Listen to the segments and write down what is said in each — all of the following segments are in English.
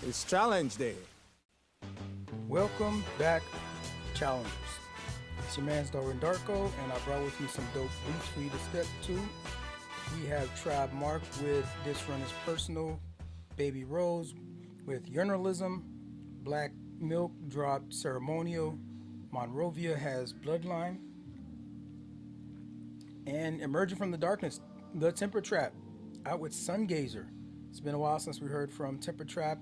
It's Challenge Day. Welcome back, challengers. It's your man's Darwin Darko, and I brought with me some dope beats for you to step to. We have Tribe Mark with This Run is Personal, Baby Rose with Yearnalism, Black Milk dropped Ceremonial, Mon Rovia has Bloodline, and emerging from the darkness, The Temper Trap out with Sungazer. It's been a while since we heard from Temper Trap,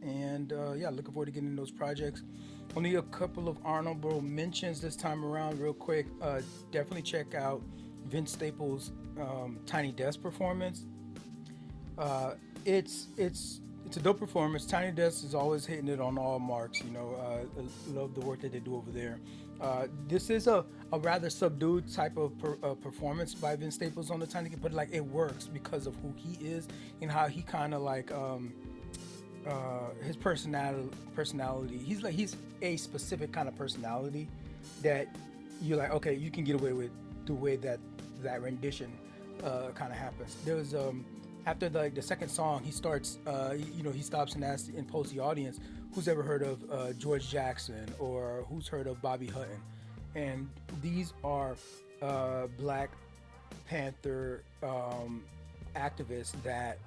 and yeah, looking forward to getting those projects. Only a couple of honorable mentions this time around, real quick. Definitely check out Vince Staples' Tiny Desk performance. It's a dope performance. Tiny Desk is always hitting it on all marks. I love the work that they do over there. This is a rather subdued type of performance by Vince Staples on the Tiny Desk, but like it works because of who he is and how he kind of like his personality. He's a specific kind of personality that you're like, okay, you can get away with the way that rendition kind of happens. There was after the second song, he starts, he stops and asks and polls the audience, who's ever heard of George Jackson or who's heard of Bobby Hutton, and these are Black Panther activists that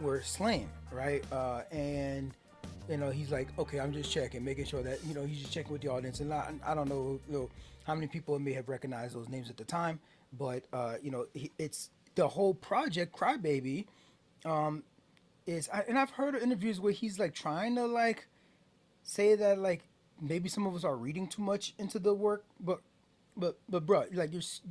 were slain, right? And he's like, okay, I'm just checking, making sure that he's just checking with the audience, and I don't know, how many people may have recognized those names at the time, but it's the whole project Crybaby and I've heard of interviews where he's like trying to like say that like maybe some of us are reading too much into the work, but bro, like it's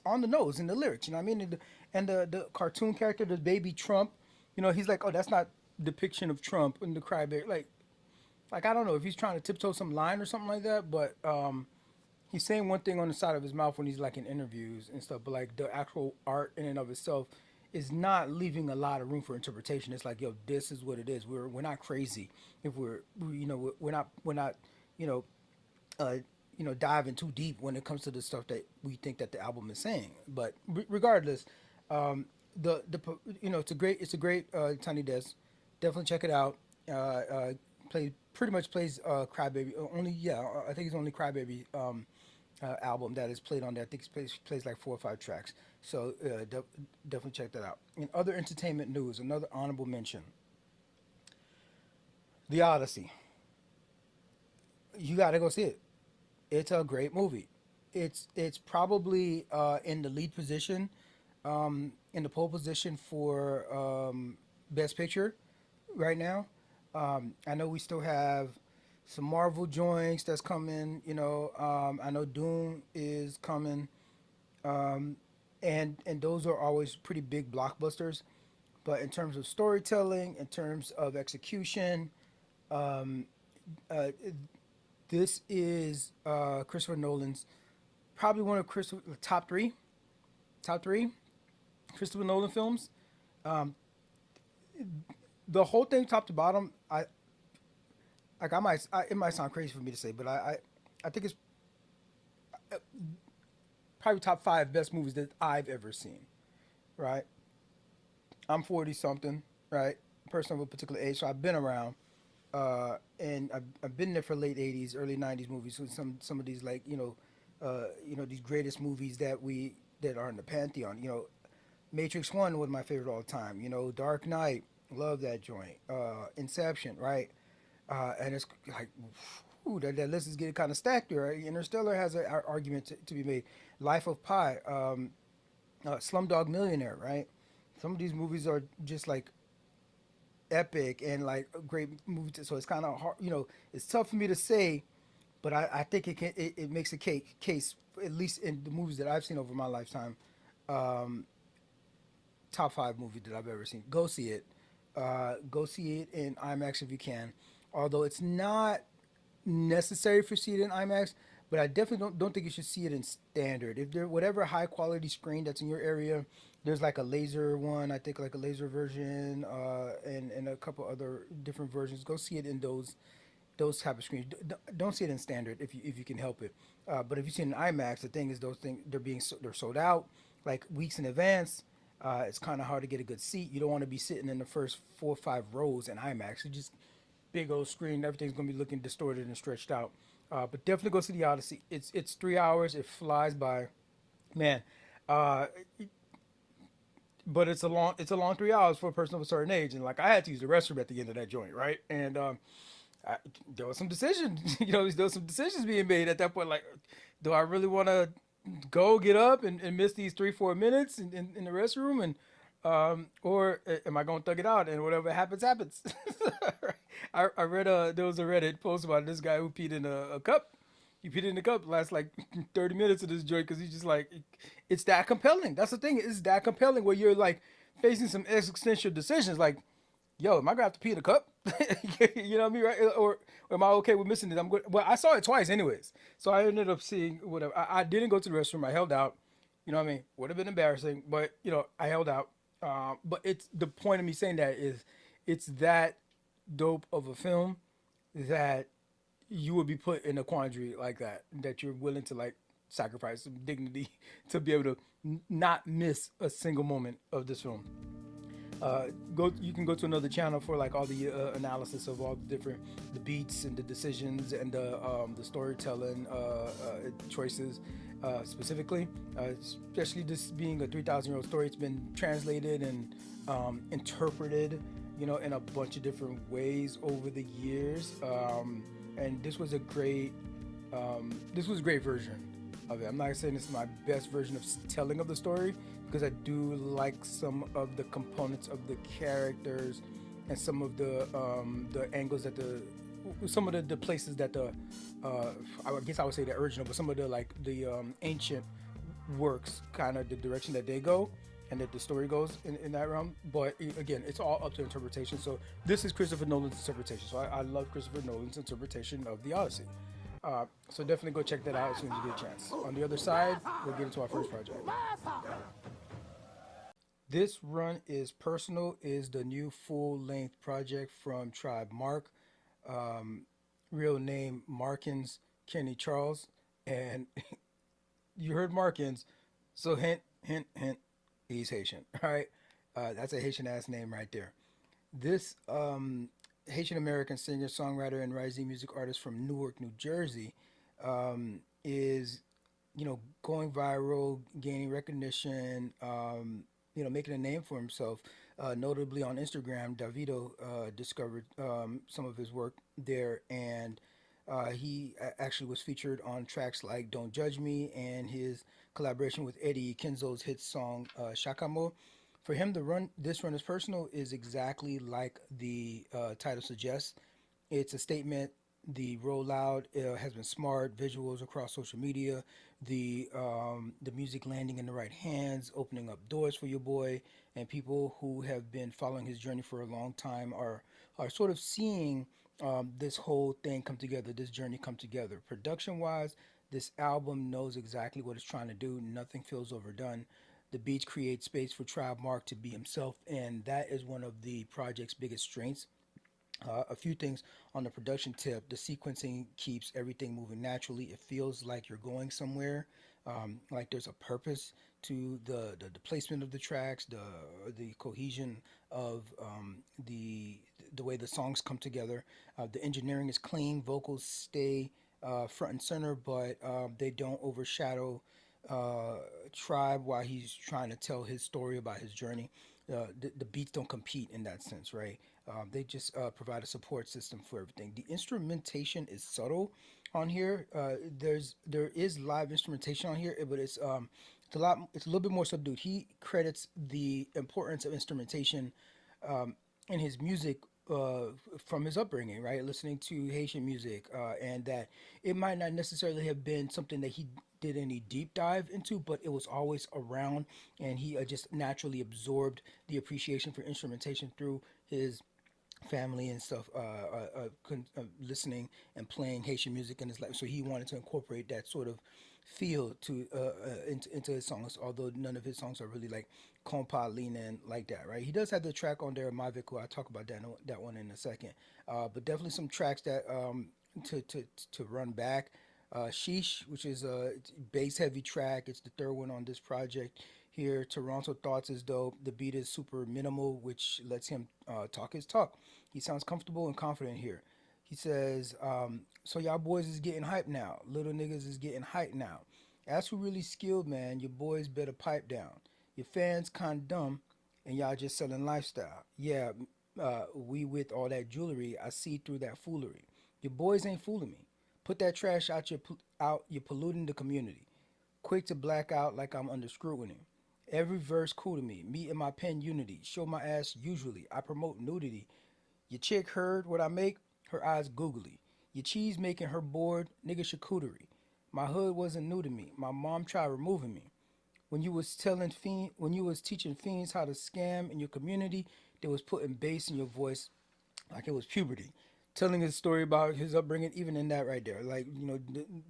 on the nose in the lyrics, you know what I mean? And the cartoon character, the baby Trump, he's like, oh, that's not depiction of Trump in the Crybaby, like I don't know if he's trying to tiptoe some line or something like that, but he's saying one thing on the side of his mouth when he's like in interviews and stuff, but like the actual art in and of itself is not leaving a lot of room for interpretation. It's like, yo, this is what it is. We're not crazy if we're not diving too deep when it comes to the stuff that we think that the album is saying. But regardless, it's a great Tiny Desk. Definitely check it out. Pretty much plays Crybaby. I think it's only Crybaby album that is played on there. I think it plays like 4 or 5 tracks. So definitely check that out. In other entertainment news, another honorable mention: The Odyssey. You got to go see it. It's a great movie. It's probably in the lead position, in the pole position for Best Picture right now. I know we still have some Marvel joints that's coming. I know Doom is coming, and those are always pretty big blockbusters. But in terms of storytelling, in terms of execution, um, uh, this is Christopher Nolan's probably one of Christopher top three Christopher Nolan films. Um, the whole thing, top to bottom, it might sound crazy for me to say, but I think it's probably top 5 best movies that I've ever seen. Right, I'm 40 something, right, person of a particular age, so I've been around, and I've been there for late 80s, early 90s movies. So some of these like these greatest movies that are in the pantheon. Matrix One was my favorite all the time. Dark Knight, love that joint. Inception, right? And it's like, ooh, that list is getting kind of stacked there. Right? Interstellar has an argument to be made. Life of Pi, Slumdog Millionaire, right? Some of these movies are just like epic and like a great movie. So it's kind of hard, it's tough for me to say, but I think it makes a case, at least in the movies that I've seen over my lifetime. Um, Top 5 movie that I've ever seen. Go see it. Go see it in IMAX if you can. Although it's not necessary for see it in IMAX, but I definitely don't think you should see it in standard. If there whatever high quality screen that's in your area, there's like a laser one, I think like a laser version, and a couple other different versions. Go see it in those type of screens. Don't see it in standard if you can help it. But if you see it in IMAX, the thing is those things they're sold out like weeks in advance. It's kind of hard to get a good seat. You don't want to be sitting in the first 4 or 5 rows in IMAX. You just big old screen. Everything's gonna be looking distorted and stretched out. But definitely go see the Odyssey. It's 3 hours. It flies by, man. Uh, but it's a long 3 hours for a person of a certain age. And like I had to use the restroom at the end of that joint, right? And I, there was some decisions. There was some decisions being made at that point. Like, do I really want to go get up and miss these 3 4 minutes in the restroom or am I going to thug it out and whatever happens happens. I read there was a Reddit post about this guy who peed in a cup. He peed in the cup last like 30 minutes of this joint because he's just like it's that compelling. That's the thing, it's that compelling where you're like facing some existential decisions like, yo, am I gonna have to pee in a cup? You know what I mean, right? Or am I okay with missing it? I'm good. Well, I saw it twice, anyways, so I ended up seeing whatever. I didn't go to the restroom. I held out. You know what I mean? Would have been embarrassing, but I held out. But it's the point of me saying that is, it's that dope of a film that you would be put in a quandary like that, that you're willing to like sacrifice some dignity to be able to not miss a single moment of this film. Go. You can go to another channel for like all the analysis of all the different the beats and the decisions and the storytelling choices specifically. Especially this being a 3,000-year-old story, it's been translated and interpreted, in a bunch of different ways over the years. And this was a great version of it. I'm not saying this is my best version of telling of the story because I do like some of the components of the characters and some of the angles that some of the places that I guess I would say the original, but some of the like the ancient works, kind of the direction that they go and that the story goes in that realm. But again, it's all up to interpretation. So this is Christopher Nolan's interpretation. So I love Christopher Nolan's interpretation of the Odyssey. So definitely go check that out as soon as you get a chance. On the other side, we'll get into our first project. This run is personal, is the new full-length project from Tribe Mark, real name Markins Kenny Charles, and you heard Markins, so hint, hint, hint, he's Haitian. All right, that's a Haitian ass name right there. This Haitian American singer, songwriter, and rising music artist from Newark, New Jersey, is going viral, gaining recognition, making a name for himself. Notably on Instagram, Davido discovered some of his work there, and he actually was featured on tracks like "Don't Judge Me" and his collaboration with Eddie Kenzo's hit song "Shakamo." For him, this run is personal is exactly like the title suggests. It's a statement. The rollout has been smart. Visuals across social media. The music landing in the right hands, opening up doors for your boy, and people who have been following his journey for a long time are sort of seeing this whole thing come together. This journey come together. Production wise, this album knows exactly what it's trying to do. Nothing feels overdone. The beats create space for Tribe Mark to be himself, and that is one of the project's biggest strengths. A few things on the production tip. The sequencing keeps everything moving naturally. It feels like you're going somewhere, like there's a purpose to the placement of the tracks, the cohesion of the way the songs come together. The engineering is clean. Vocals stay front and center, but they don't overshadow Tribe while he's trying to tell his story about his journey. The beats don't compete in that sense, right? They just provide a support system for everything. The instrumentation is subtle on here. There is live instrumentation on here, but it's a little bit more subdued. He credits the importance of instrumentation in his music from his upbringing, right? Listening to Haitian music, and that it might not necessarily have been something that he did any deep dive into, but it was always around, and he just naturally absorbed the appreciation for instrumentation through his family and stuff, listening and playing Haitian music in his life. So he wanted to incorporate that sort of feel into his songs, although none of his songs are really like compa leaning like that, right? He does have the track on there, My Vico. I'll talk about that one in a second. But definitely some tracks that to run back. Sheesh, which is a bass heavy track. It's the third one on this project. here. Toronto thoughts is dope. The beat is super minimal, which lets him talk his talk. He sounds comfortable and confident here. He says, so y'all boys is getting hype now. Little niggas is getting hype now. That's who really skilled, man. Your boys better pipe down. Your fans kind of dumb, and y'all just selling lifestyle. Yeah, we with all that jewelry, I see through that foolery. Your boys ain't fooling me. Put that trash out out. You're polluting the community. Quick to black out like I'm under scrutiny. Every verse cool to me. Me and my pen unity. Show my ass usually. I promote nudity. Your chick heard what I make. Her eyes googly. Your cheese making her bored. Nigga charcuterie. My hood wasn't new to me. My mom tried removing me. When you was teaching fiends how to scam in your community, they was putting bass in your voice like it was puberty. Telling his story about his upbringing, even in that right there, like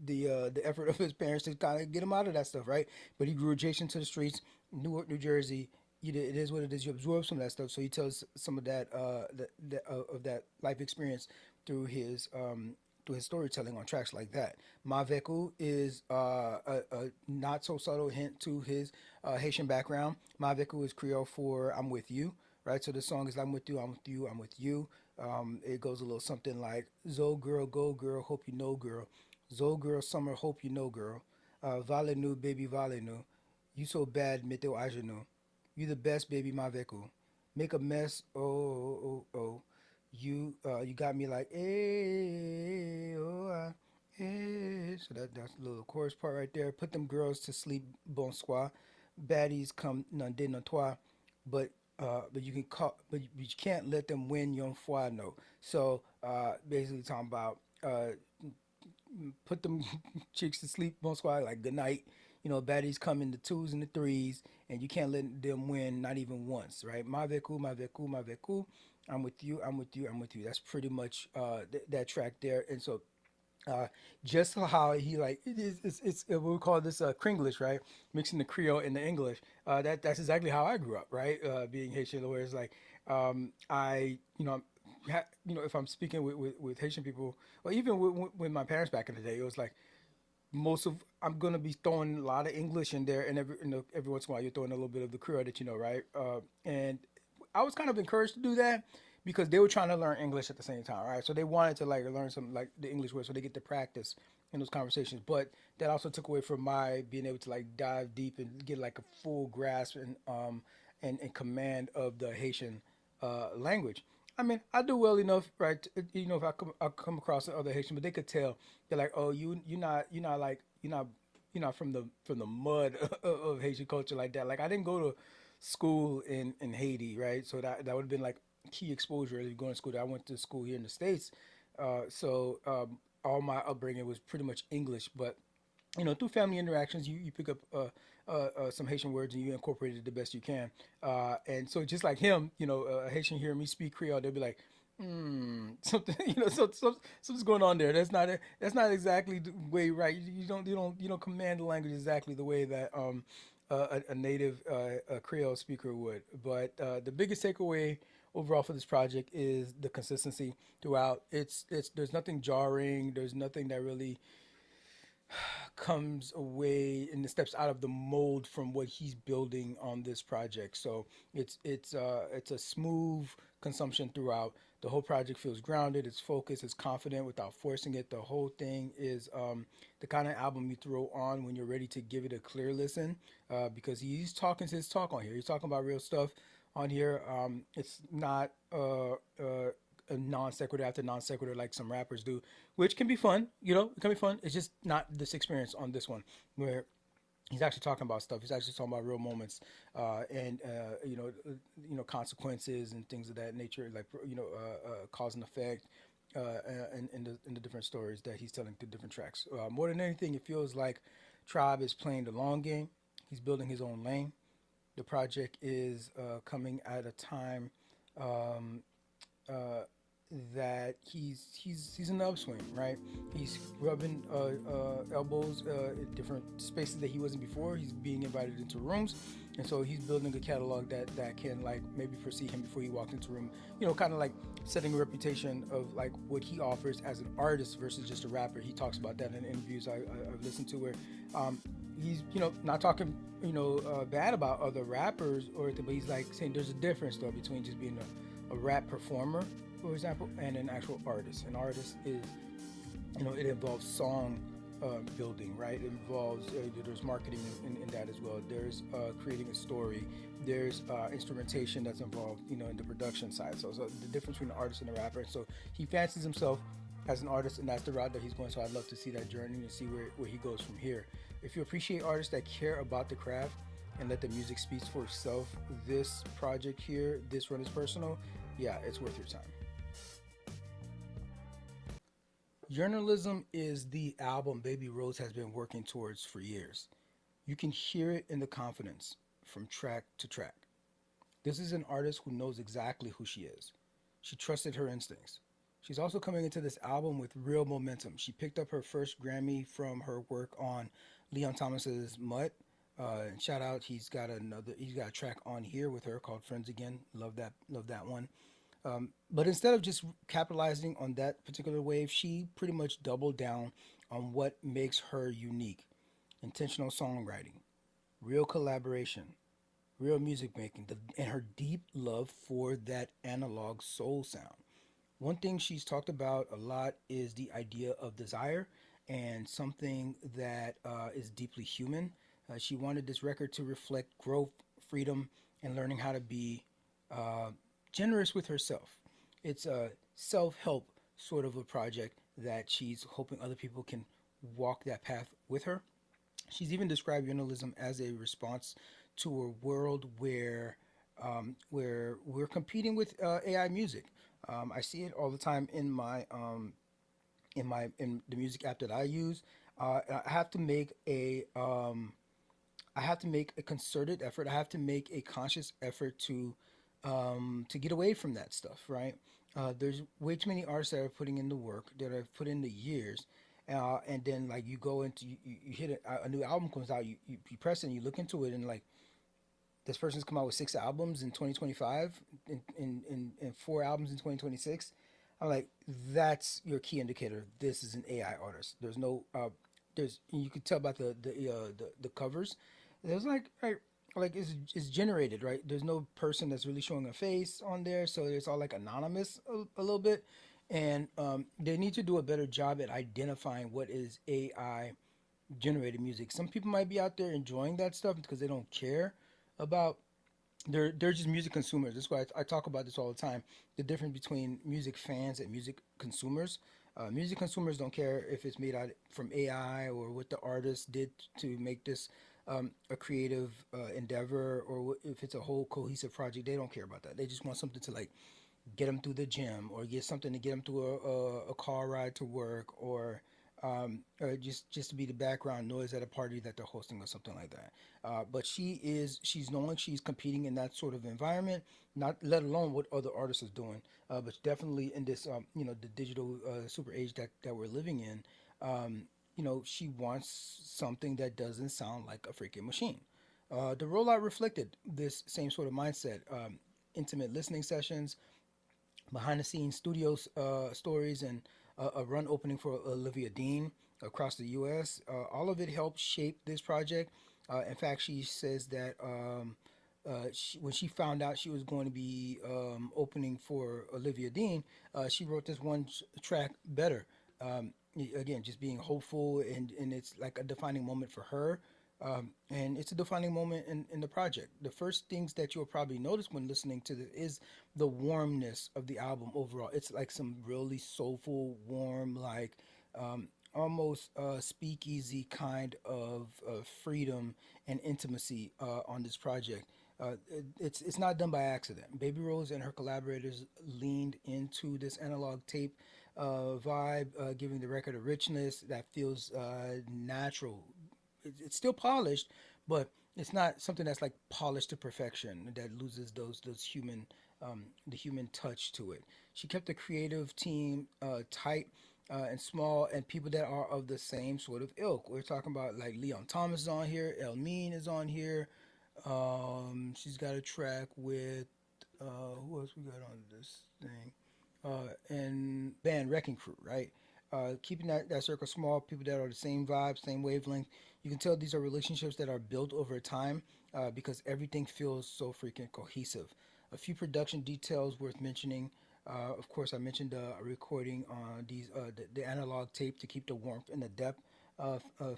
the effort of his parents to kind of get him out of that stuff, right? But he grew adjacent to the streets, Newark, New Jersey. It is what it is. You absorb some of that stuff, so he tells some of that of that life experience through his storytelling on tracks like that. Maveku is a not so subtle hint to his Haitian background. Maveku is Creole for "I'm with you," right? So the song is "I'm with you, I'm with you, I'm with you." It goes a little something like "Zo girl, go girl, hope you know girl. Zo girl, summer, hope you know girl. Vale nu, baby, vale nu. You so bad, meteo ajenu. You the best, baby, Maveku. Make a mess, oh, oh, oh, oh. You got me like, hey, oh, hey. So that's a little chorus part right there. Put them girls to sleep, bonsoir. Baddies come none de non toi, but but you can call, but you can't let them win your foi. No. So basically talking about put them chicks to sleep, bonsoir, like good night. Baddies come in the twos and the threes, and you can't let them win, not even once, right? Maveku, maveku, maveku. I'm with you, I'm with you, I'm with you. That's pretty much that track there. And so uh, just how he like it is, we call this Kringlish, right? Mixing the Creole and the English. That's exactly how I grew up, right? Being Haitian, where it's like I, if I'm speaking with Haitian people, or even with my parents back in the day, it was like most of I'm gonna be throwing a lot of English in there, and every once in a while you're throwing a little bit of the Creole that you know, right? And I was kind of encouraged to do that because they were trying to learn English at the same time, right? So they wanted to like learn some like the English words so they get to practice in those conversations. But that also took away from my being able to like dive deep and get like a full grasp and command of the Haitian language. I mean, I do well enough, right? If I come across other Haitian, but they could tell they're like, oh, you're not from the mud of Haitian culture like that. Like I didn't go to school in Haiti, right? So that would have been like key exposure as going to school. I went to school here in the States, so all my upbringing was pretty much English, but through family interactions, you pick up some Haitian words and you incorporate it the best you can. And so just like him, a Haitian hearing me speak Creole, they'll be like, something, something's going on there. That's not exactly the way, right? You don't command the language exactly the way that a native a Creole speaker would. But the biggest takeaway overall for this project is the consistency throughout. It's there's nothing jarring. There's nothing that really comes away and steps out of the mold from what he's building on this project. So it's a smooth consumption throughout. The whole project feels grounded, it's focused, it's confident without forcing it. The whole thing is the kind of album you throw on when you're ready to give it a clear listen, because he's talking his talk on here. He's talking about real stuff on here. It's not a non sequitur after non sequitur like some rappers do, which can be fun. It can be fun. It's just not this experience on this one where he's actually talking about stuff. He's actually talking about real moments, and consequences and things of that nature, like cause and effect, in the different stories that he's telling through different tracks. More than anything, it feels like Tribe is playing the long game. He's building his own lane. The project is coming at a time. Um, uh, that he's in the upswing, right? He's rubbing elbows in different spaces that he wasn't before. He's being invited into rooms, and so he's building a catalog that can like maybe foresee him before he walks into a room. You know, kind of like setting a reputation of like what he offers as an artist versus just a rapper. He talks about that in interviews I've listened to where he's not talking bad about other rappers or anything, but he's like saying there's a difference though between just being a rap performer, for example, and an actual artist. An artist is, it involves song building, right? It involves there's marketing in that as well. There's creating a story. There's instrumentation that's involved, in the production side. So the difference between an artist and a rapper. So he fancies himself as an artist, and that's the route that he's going. So I'd love to see that journey and see where he goes from here. If you appreciate artists that care about the craft and let the music speak for itself, this project here, this run is personal. Yeah, it's worth your time. Journalism is the album Baby Rose has been working towards for years. You can hear it in the confidence from track to track. This is an artist who knows exactly who she is. She trusted her instincts. She's also coming into this album with real momentum. She picked up her first Grammy from her work on Leon Thomas's Mutt. Shout out, he's got a track on here with her called Friends Again. Love that one. But instead of just capitalizing on that particular wave, she pretty much doubled down on what makes her unique. Intentional songwriting, real collaboration, real music making, and her deep love for that analog soul sound. One thing she's talked about a lot is the idea of desire and something that is deeply human. She wanted this record to reflect growth, freedom, and learning how to be uh, generous with herself. It's a self help sort of a project that she's hoping other people can walk that path with her. She's even described journalism as a response to a world where we're competing with AI music. I see it all the time in the music app that I use. I have to make a concerted effort. I have to make a conscious effort to get away from that stuff, right? There's way too many artists that are putting in the work that have put in the years, and then like you go into you hit a new album comes out, you press it, and you look into it, and like this person's come out with 6 albums in 2025, and 4 albums in 2026. I'm like, that's your key indicator. This is an AI artist. There's no, there's you could tell about the covers. There's like it's generated, right? There's no person that's really showing a face on there, so it's all like anonymous a little bit, and they need to do a better job at identifying what is AI generated music. Some people might be out there enjoying that stuff because they don't care about they're just music consumers. That's why I talk about this all the time. The difference between music fans and music consumers. Music consumers don't care if it's made out from AI or what the artist did to make this a creative endeavor, or if it's a whole cohesive project. They don't care about that. They just want something to like get them through the gym, or get something to get them through a car ride to work, or just to be the background noise at a party that they're hosting or something like that. But she's knowing she's competing in that sort of environment, not let alone what other artists are doing. But definitely in this the digital super age that we're living in, she wants something that doesn't sound like a freaking machine. The rollout reflected this same sort of mindset. Intimate listening sessions, behind the scenes studios stories, and a run opening for Olivia Dean across the U.S. All of it helped shape this project. In fact, she says that when she found out she was going to be opening for Olivia Dean, she wrote this one track better. Again, just being hopeful, and it's like a defining moment for her. And it's a defining moment in the project. The first things that you'll probably notice when listening to this is the warmness of the album overall. It's like some really soulful, warm, like almost speakeasy kind of freedom and intimacy on this project. It's not done by accident. Baby Rose and her collaborators leaned into this analog tape vibe, giving the record a richness that feels natural. It's still polished, but it's not something that's like polished to perfection that loses those human the human touch to it. She kept the creative team tight and small, and people that are of the same sort of ilk. We're talking about like Leon Thomas is on here, El Mean is on here. She's got a track with who else we got on this thing? And band Wrecking Crew, right? Keeping that circle small, people that are the same vibe, same wavelength. You can tell these are relationships that are built over time because everything feels so freaking cohesive. A few production details worth mentioning. Of course, I mentioned a recording on the analog tape to keep the warmth and the depth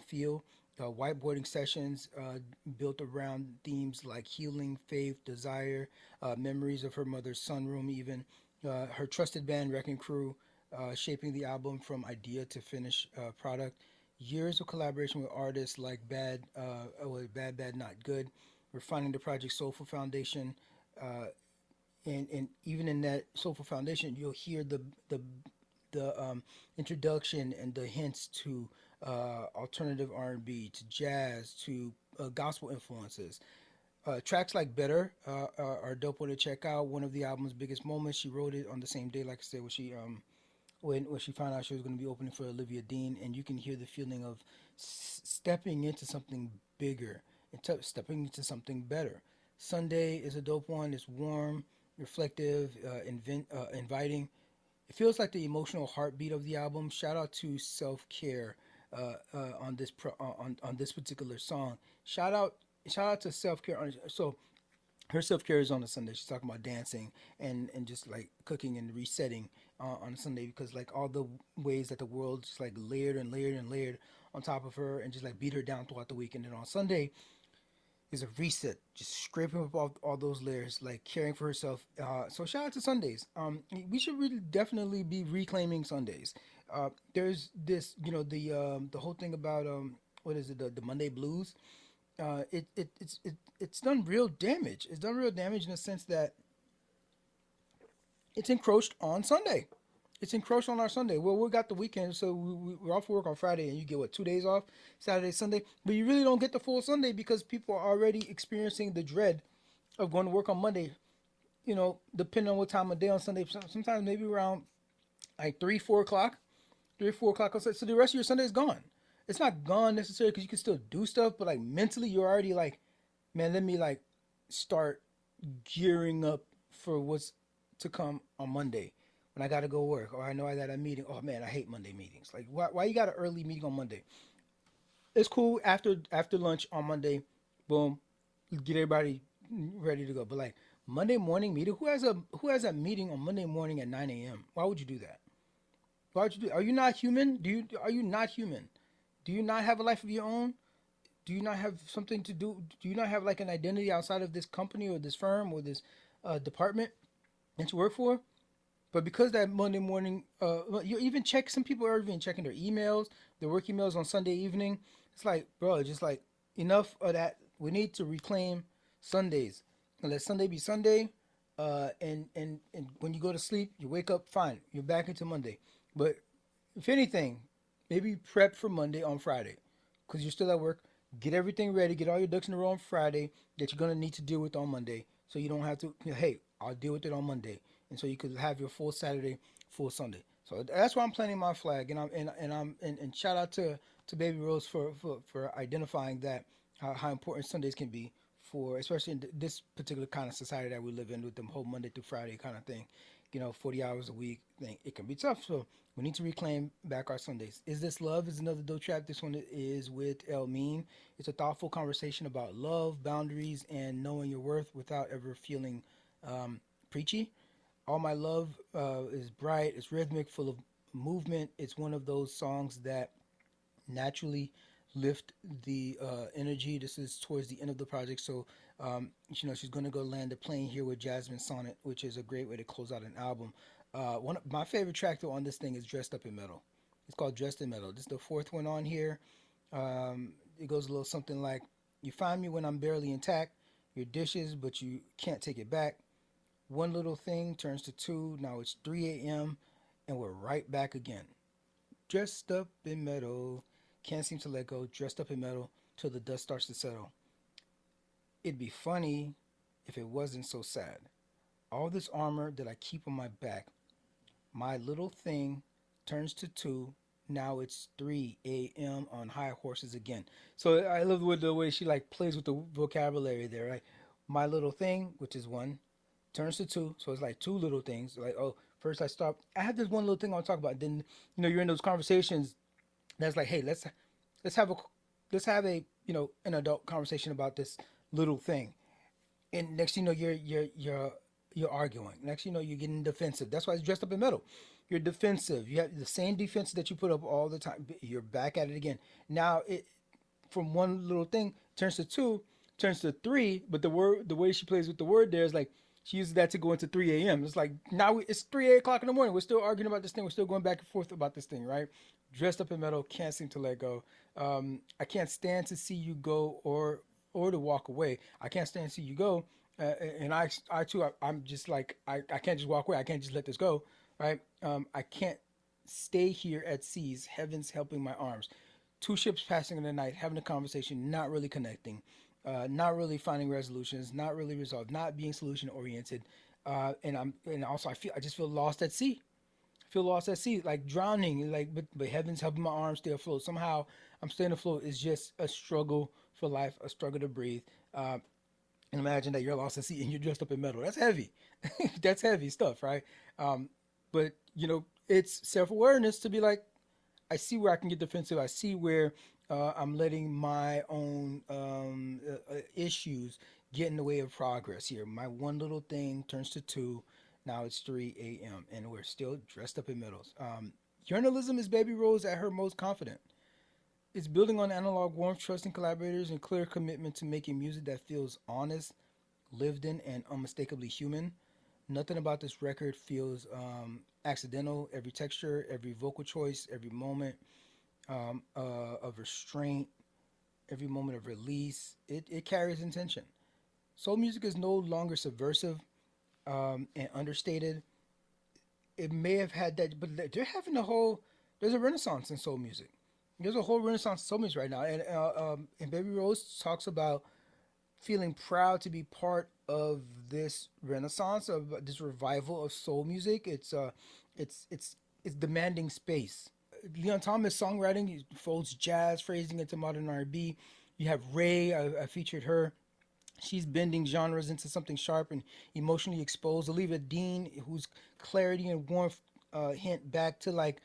feel. Whiteboarding sessions built around themes like healing, faith, desire, memories of her mother's sunroom, even her trusted band Wrecking Crew, shaping the album from idea to finished product. Years of collaboration with artists like Bad Not Good, refining the project's soulful foundation. Uh, and even in that soulful foundation, you'll hear the introduction and the hints to alternative R&B, to jazz, to gospel influences. Tracks like Better are a dope one to check out. One of the album's biggest moments. She wrote it on the same day, like I said, when she found out she was going to be opening for Olivia Dean, and you can hear the feeling of stepping into something bigger and stepping into something better. Sunday is a dope one. It's warm, reflective, inviting. It feels like the emotional heartbeat of the album. Shout out to Self Care on this particular song. Shout out shout out to Self Care. So her self care is on a Sunday. She's talking about dancing and just like cooking and resetting on a Sunday because like all the ways that the world just like layered and layered and layered on top of her and just like beat her down throughout the week. And then on Sunday is a reset, just scraping up all those layers, like caring for herself. So shout out to Sundays. We should really definitely be reclaiming Sundays. There's this, the whole thing about what is it, the Monday Blues. It's done real damage. It's done real damage in the sense that it's encroached on Sunday. It's encroached on our Sunday. Well, we got the weekend, so we're off work on Friday, and you get what, 2 days off, Saturday, Sunday. But you really don't get the full Sunday because people are already experiencing the dread of going to work on Monday. Depending on what time of day on Sunday, sometimes maybe around like 3, 4 o'clock, 3 or 4 o'clock. So the rest of your Sunday is gone. It's not gone necessarily because you can still do stuff, but like mentally, you're already like, man, let me like start gearing up for what's to come on Monday when I got to go work or I know I got a meeting. Oh man, I hate Monday meetings. Like why you got an early meeting on Monday? It's cool after lunch on Monday. Boom, get everybody ready to go. But like Monday morning meeting, who has a meeting on Monday morning at 9 a.m.? Why would you do that? Why would you do? Are you not human? Are you not human? Do you not have a life of your own? Do you not have something to do? Do you not have like an identity outside of this company or this firm or this department that you work for? But because that Monday morning, you even check. Some people are even checking their emails, their work emails on Sunday evening. It's like, bro, just like enough of that. We need to reclaim Sundays and let Sunday be Sunday. And when you go to sleep, you wake up fine. You're back into Monday. But if anything, maybe prep for Monday on Friday because you're still at work. Get everything ready. Get all your ducks in a row on Friday that you're gonna need to deal with on Monday, so you don't have to. Hey, I'll deal with it on Monday, and so you could have your full Saturday, full Sunday. So that's why I'm planting my flag, and shout out to Baby Rose for identifying that how important Sundays can be for especially in this particular kind of society that we live in with the whole Monday through Friday kind of thing. 40 hours a week thing. It can be tough. So we need to reclaim back our Sundays. Is This Love is another dope track. This one is with El Mean. It's a thoughtful conversation about love, boundaries, and knowing your worth without ever feeling preachy. All My Love is bright. It's rhythmic, full of movement. It's one of those songs that naturally lift the energy. This is towards the end of the project, so she's going to go land the plane here with Jasmine Sonnet, which is a great way to close out an album. One of my favorite track though on this thing is Dressed Up in Metal. It's called Dressed in Metal. This is the fourth one on here. It goes a little something like, "You find me when I'm barely intact. Your dishes, but you can't take it back. One little thing turns to two. Now it's 3 a.m. and we're right back again. Dressed up in metal. Can't seem to let go. Dressed up in metal till the dust starts to settle. It'd be funny if it wasn't so sad. All this armor that I keep on my back, my little thing turns to two. Now it's 3 a.m. on high horses again. So I love the way she like plays with the vocabulary there, right? My little thing, which is one, turns to two. So it's like two little things. Like, oh, first I stop. I have this one little thing I want to talk about. Then, you're in those conversations that's like, hey, let's have a an adult conversation about this little thing. And next thing you know, you're arguing. Next thing you know, you're getting defensive. That's why it's dressed up in metal. You're defensive. You have the same defense that you put up all the time. You're back at it again. Now it from one little thing turns to two, turns to three. But the way she plays with the word there is like she uses that to go into 3 a.m. It's like now it's 3 o'clock in the morning. We're still arguing about this thing. We're still going back and forth about this thing, right? Dressed up in metal, can't seem to let go. I can't stand to see you go or to walk away. I can't stand to see you go. And I too, I'm just like, I can't just walk away. I can't just let this go, right? I can't stay here at seas, heavens helping my arms. Two ships passing in the night, having a conversation, not really connecting, not really finding resolutions, not really resolved, not being solution oriented. And also I just feel lost at sea. I feel lost at sea, like drowning, like but heavens helping my arms stay afloat. Somehow I'm staying afloat. It's just a struggle for life, a struggle to breathe. And imagine that you're lost at sea and you're dressed up in metal. That's heavy. That's heavy stuff, right? But it's self awareness to be like, I see where I can get defensive. I see where I'm letting my own issues get in the way of progress here. My one little thing turns to two. Now it's 3 a.m. and we're still dressed up in metals. Journalism is Baby Rose at her most confident. It's building on analog warmth, trusting collaborators, and clear commitment to making music that feels honest, lived in, and unmistakably human. Nothing about this record feels accidental. Every texture, every vocal choice, every moment of restraint, every moment of release, it carries intention. Soul music is no longer subversive and understated. It may have had that, but they're having there's a renaissance in soul music. There's a whole renaissance in soul music right now, and Baby Rose talks about feeling proud to be part of this renaissance of this revival of soul music. It's demanding space. Leon Thomas songwriting folds jazz phrasing into modern R&B. You have Ray. I featured her. She's bending genres into something sharp and emotionally exposed. Olivia Dean, whose clarity and warmth hint back to like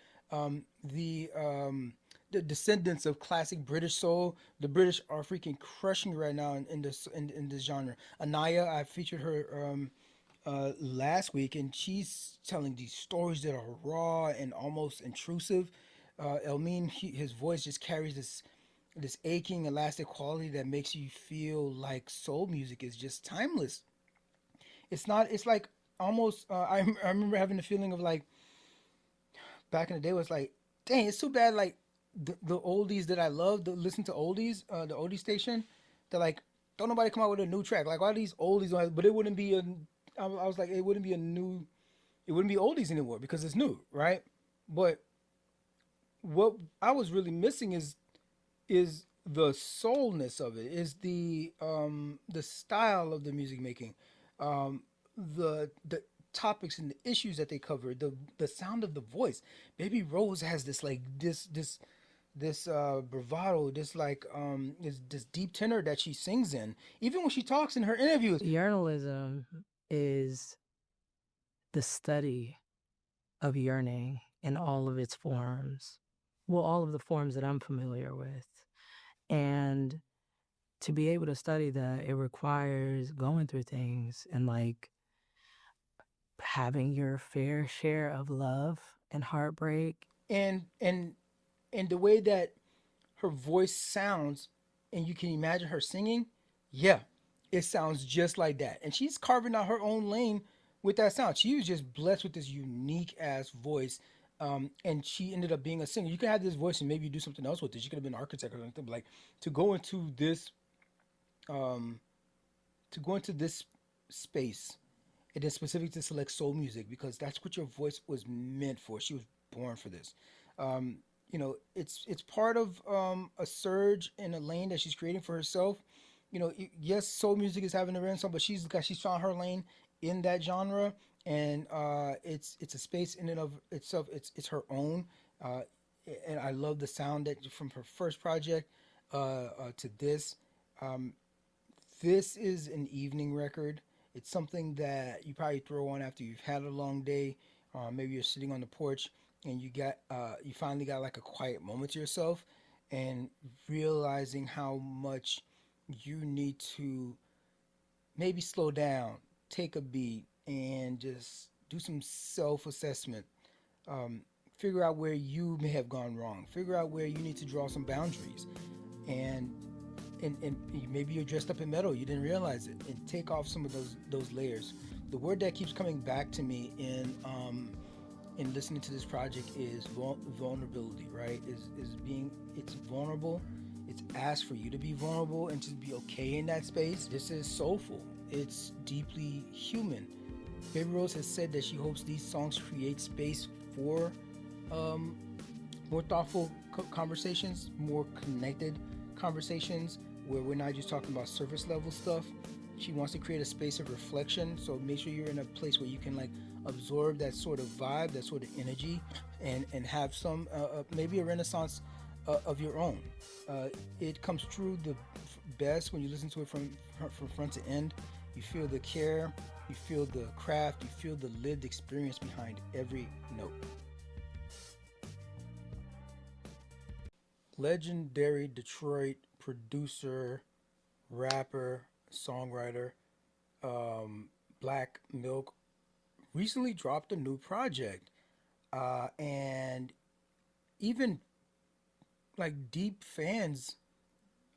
the descendants of classic British soul. The British are freaking crushing right now in this genre. Anaya, I featured her last week, and she's telling these stories that are raw and almost intrusive. Elmin, his voice just carries this aching, elastic quality that makes you feel like soul music is just timeless. It's not. It's like almost. I remember having the feeling of like back in the day was like, dang, it's too bad. Like the oldies that I love, to listen to oldies, the oldie station, they're like, don't nobody come out with a new track. Like why these oldies? But it wouldn't be a. I was like, it wouldn't be a new. It wouldn't be oldies anymore because it's new, right? But what I was really missing is the soulness of it, is the style of the music making, um, the topics and the issues that they cover, the sound of the voice. Baby Rose has this like this bravado, this deep tenor that she sings in, even when she talks in her interviews. Yearnalism is the study of yearning in all of its forms. Well, all of the forms that I'm familiar with. And to be able to study that, it requires going through things and like having your fair share of love and heartbreak. And the way that her voice sounds, and you can imagine her singing, yeah, it sounds just like that. And she's carving out her own lane with that sound. She was just blessed with this unique ass voice. And she ended up being a singer. You can have this voice and maybe do something else with it. She could have been an architect or something. But like to go into um, this space, it is specific to select soul music because that's what your voice was meant for. She was born for this. Um, it's part of a surge in a lane that she's creating for herself. Yes, soul music is having a renaissance, but she's found her lane in that genre, and it's a space in and of itself. It's her own, uh, and I love the sound that from her first project to this. Um, this is an evening record. It's something that you probably throw on after you've had a long day. Maybe you're sitting on the porch and you finally got like a quiet moment to yourself, and realizing how much you need to maybe slow down, take a beat, and just do some self assessment. Um, Figure out where you may have gone wrong. Figure out where you need to draw some boundaries, and and maybe you're dressed up in metal, you didn't realize it, and take off some of those layers. The word that keeps coming back to me in listening to this project is vulnerability, right? Is being, it's vulnerable. It's asked for you to be vulnerable and to be okay in that space. This is soulful. It's deeply human. Baby Rose has said that she hopes these songs create space for um, more thoughtful conversations, more connected conversations, where we're not just talking about surface level stuff. She wants to create a space of reflection. So make sure you're in a place where you can like absorb that sort of vibe, that sort of energy, and have some maybe a renaissance of your own. It comes through the best when you listen to it from front to end. You feel the care, you feel the craft, you feel the lived experience behind every note. Legendary Detroit producer, rapper, songwriter, Black Milk recently dropped a new project. And even like deep fans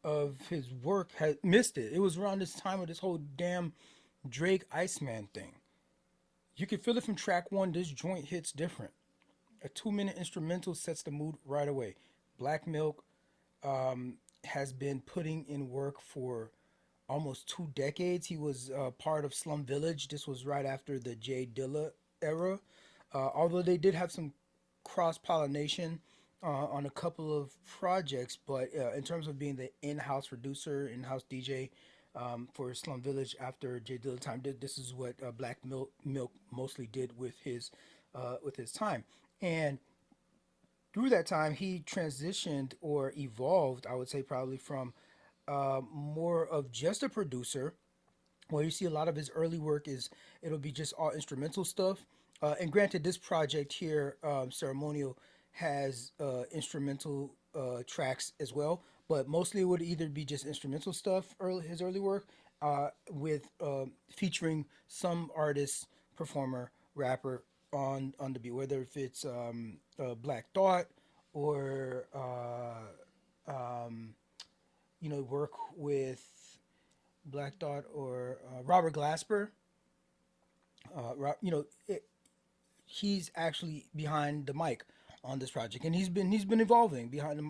of his work had missed it. It was around this time of this whole damn Drake Iceman thing. You can feel it from track one. This joint hits different. A 2 minute instrumental sets the mood right away. Black Milk has been putting in work for almost 2 decades. He was part of Slum Village. This was right after the Jay Dilla era. Although they did have some cross pollination on a couple of projects, but in terms of being the in-house producer, in-house DJ for Slum Village after Jay Dilla time, this is what Black Milk mostly did with his time. And through that time, he transitioned or evolved, I would say, probably from more of just a producer. Well, you see a lot of his early work is it'll be just all instrumental stuff. And granted, this project here, Ceremonial, has instrumental tracks as well, but mostly it would either be just instrumental stuff, his early work, with featuring some artist, performer, rapper on the beat, whether if it's Black Thought or work with Black Thought or Robert Glasper. He's actually behind the mic on this project, and he's been evolving behind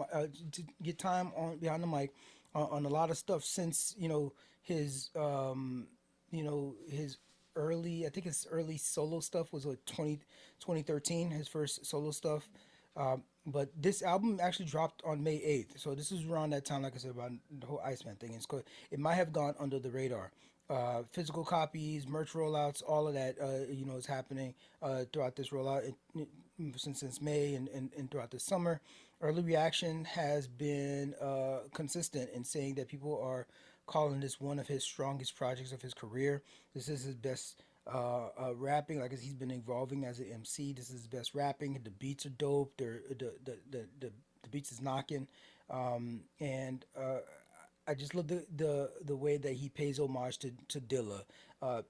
to get time on behind the mic on a lot of stuff since his his early, I think his early solo stuff was like 2013, his first solo stuff. But this album actually dropped on May 8th. So this is around that time, like I said, about the whole Iceman thing. It might have gone under the radar. Physical copies, merch rollouts, all of that, is happening throughout this rollout since May and throughout the summer. Early reaction has been consistent in saying that people are calling this one of his strongest projects of his career. This is his best rapping, like he's been evolving as an MC. This is his best rapping. The beats are dope. The beats is knocking, and I just love the way that he pays homage to Dilla. Uh,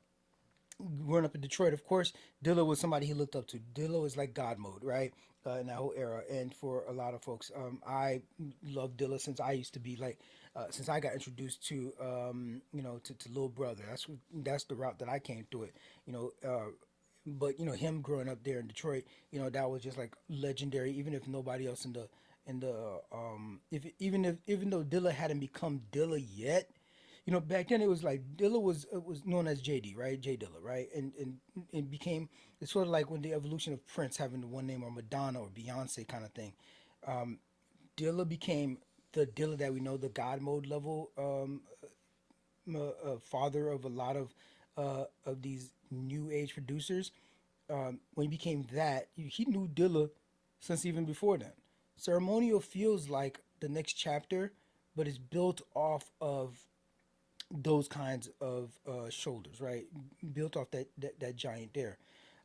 Growing up in Detroit, of course, Dilla was somebody he looked up to. Dilla was like God mode, right? In that whole era, and for a lot of folks, I love Dilla since I used to be like, since I got introduced to, to Lil Brother. That's the route that I came through it, you know. But him growing up there in Detroit, that was just like legendary. Even if nobody else in the if even though Dilla hadn't become Dilla yet, back then it was like Dilla was known as JD, right? J Dilla, right? And it became, it's sort of like when the evolution of Prince having the one name, or Madonna or Beyonce kind of thing. Um, Dilla became the Dilla that we know, the God mode level father of a lot of of these new age producers. When he became that, he knew Dilla since even before then. Ceremonial feels like the next chapter, but it's built off of those kinds of shoulders, right? Built off that giant there.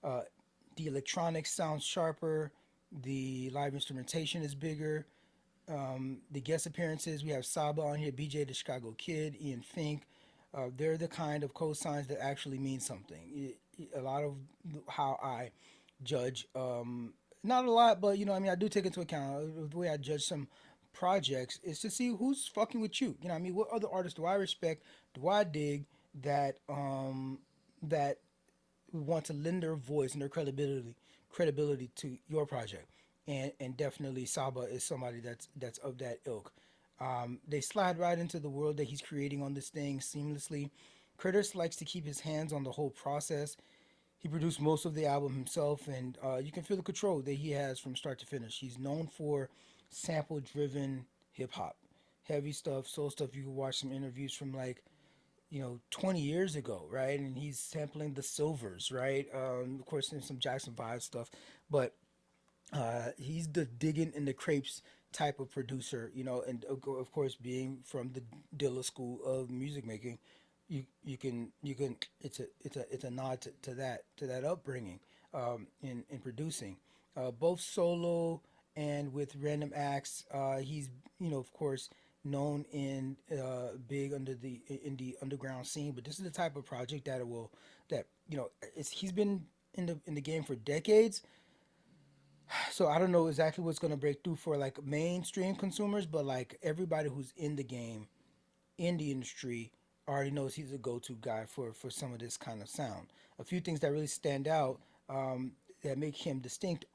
Uh, the electronics sound sharper. The live instrumentation is bigger. The guest appearances, we have Saba on here, BJ the Chicago Kid, Ian Fink. They're the kind of cosigns that actually mean something. A lot of how I judge, not a lot, but I mean, I do take into account the way I judge some projects is to see who's fucking with you. I mean, what other artists do I respect? Do I dig that want to lend their voice and their credibility to your project? And definitely Saba is somebody that's of that ilk. They slide right into the world that he's creating on this thing seamlessly. Curtis likes to keep his hands on the whole process. He produced most of the album himself, and you can feel the control that he has from start to finish. He's known for sample driven hip hop, heavy stuff, soul stuff. You can watch some interviews from like 20 years ago, right? And he's sampling the Silvers, right? Of course, there's some Jackson 5 stuff, but he's the digging in the crepes type of producer, and of course, being from the Dilla school of music making, you can it's a nod to that upbringing in producing, both solo and with random acts. He's of course known in big under the in the underground scene, but this is the type of project that he's been in the game for decades, so I don't know exactly what's going to break through for like mainstream consumers, but like everybody who's in the game, in the industry, already knows he's a go-to guy for some of this kind of sound. A few things that really stand out, that make him distinct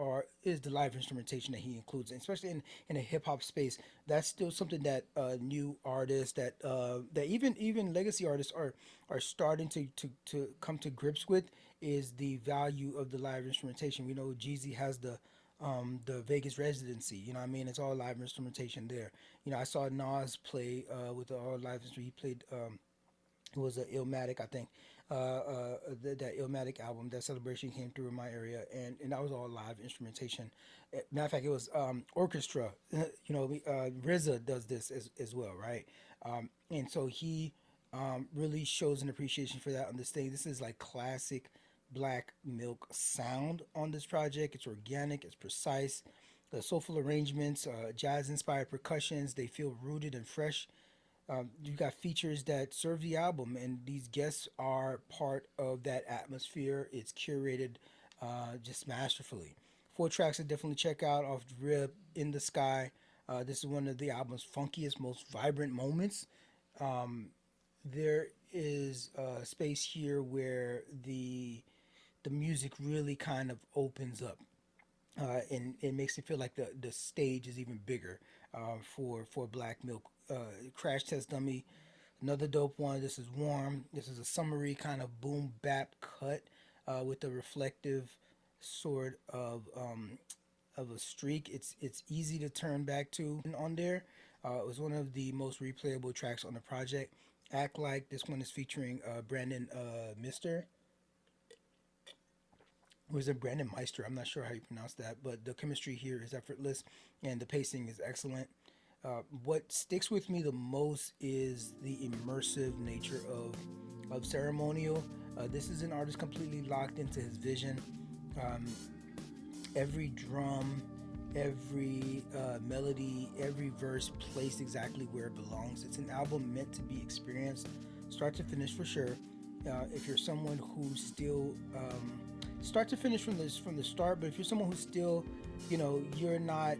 is the live instrumentation that he includes, and especially in a hip hop space. That's still something that new artists, that even legacy artists are starting to come to grips with, is the value of the live instrumentation. We know Jeezy has the Vegas residency. You know what I mean? It's all live instrumentation there. I saw Nas play with the all live instrument. He played. It was a Illmatic, I think. That Illmatic album, that celebration came through in my area, and that was all live instrumentation. Matter of fact, it was orchestra. RZA does this as well, right? And so he really shows an appreciation for that on this thing. This is like classic Black Milk sound on this project. It's organic, it's precise. The soulful arrangements, jazz-inspired percussions, they feel rooted and fresh. You got features that serve the album, and these guests are part of that atmosphere. It's curated just masterfully. 4 tracks to definitely check out off the rip. In the Sky. This is one of the album's funkiest, most vibrant moments. There is a space here where the music really kind of opens up, and it makes it feel like the stage is even bigger for Black Milk. Crash Test Dummy, another dope one. This is Warm. This is a summary kind of boom bap cut with a reflective sort of a streak. It's easy to turn back to on there. It was one of the most replayable tracks on the project. Act Like, this one is featuring Brandon Mister. Was it Brandon Meister? I'm not sure how you pronounce that, but the chemistry here is effortless and the pacing is excellent. What sticks with me the most is the immersive nature of Ceremonial. This is an artist completely locked into his vision. Every drum, every melody, every verse placed exactly where it belongs. It's an album meant to be experienced, start to finish for sure. If you're someone who's still start to finish from the start, but if you're someone who's still, you're not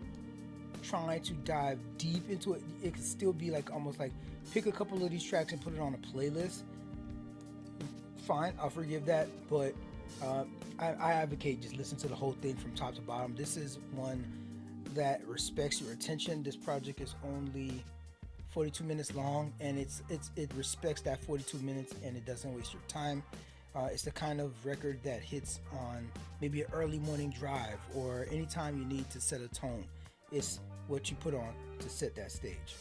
trying to dive deep into it, it could still be like almost like pick a couple of these tracks and put it on a playlist. Fine, I'll forgive that, but I advocate just listen to the whole thing from top to bottom. This is one that respects your attention. This project is only 42 minutes long, and it respects that 42 minutes, and it doesn't waste your time. It's the kind of record that hits on maybe an early morning drive or anytime you need to set a tone. It's what you put on to set that stage.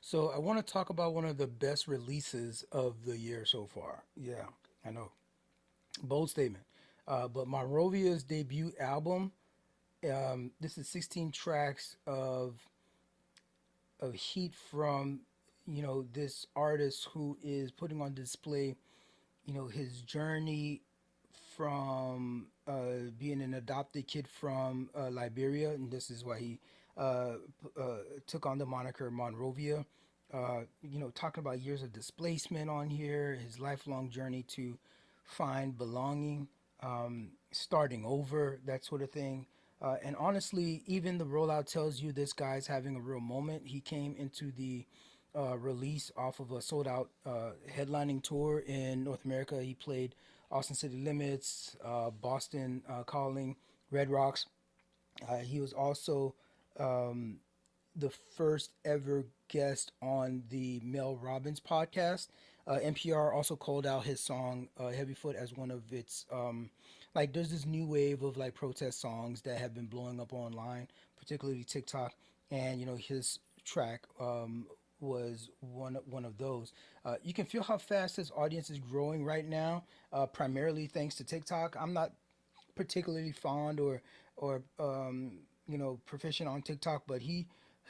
So I want to talk about one of the best releases of the year so far. Yeah, I know, bold statement. But Mon Rovia's debut album. This is 16 tracks of heat from this artist who is putting on display his journey from being an adopted kid from Liberia, and this is why he uh, took on the moniker Mon Rovia. Talking about years of displacement on here, his lifelong journey to find belonging, starting over, that sort of thing. And honestly, even the rollout tells you this guy's having a real moment. He came into the release off of a sold out headlining tour in North America. He played Austin City Limits, Boston Calling, Red Rocks. He was also um, the first ever guest on the Mel Robbins podcast. NPR also called out his song Heavy Foot as one of its, like, there's this new wave of like protest songs that have been blowing up online, particularly TikTok. And, his track was one of those. You can feel how fast his audience is growing right now, primarily thanks to TikTok. I'm not particularly fond or proficient on TikTok, but he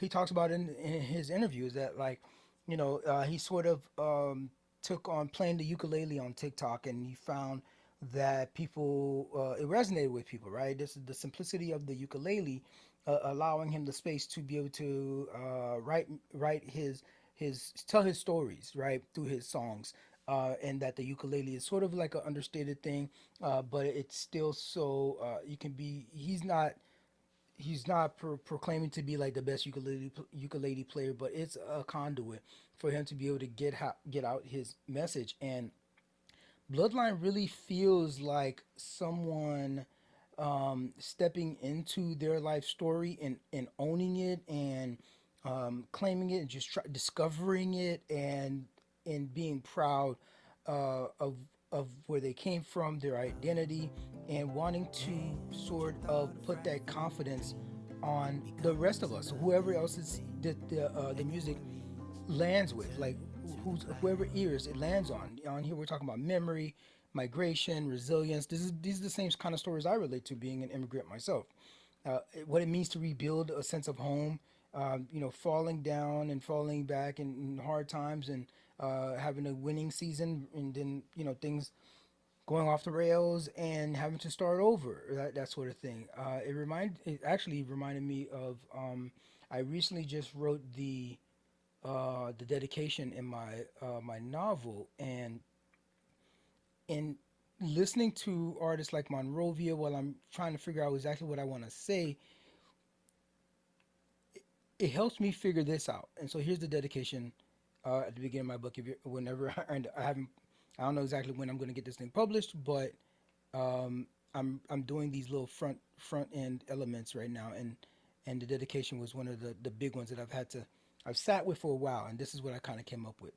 talks about in his interviews that like he sort of took on playing the ukulele on TikTok, and he found that people it resonated with people. Right, this is the simplicity of the ukulele, allowing him the space to be able to write his tell his stories right through his songs, and that the ukulele is sort of like an understated thing, but it's still so you can be. He's not proclaiming to be like the best ukulele player, but it's a conduit for him to be able to get out his message. And Bloodline really feels like someone stepping into their life story and owning it and claiming it and just discovering it and being proud of where they came from, their identity, and wanting to sort of put that confidence on the rest of us, whoever else is the music lands with, like whoever ears it lands on. On here, we're talking about memory, migration, resilience. These are the same kind of stories I relate to, being an immigrant myself. What it means to rebuild a sense of home, falling down and falling back in hard times, and having a winning season, and then things going off the rails and having to start over, that sort of thing. It actually reminded me of I recently just wrote the dedication in my novel, and in listening to artists like Mon Rovia while I'm trying to figure out exactly what I want to say, it helps me figure this out. And so here's the dedication at the beginning of my book. If you whenever and I don't know exactly when I'm going to get this thing published, but I'm doing these little front end elements right now, and the dedication was one of the big ones that I've sat with for a while, and this is what I kind of came up with.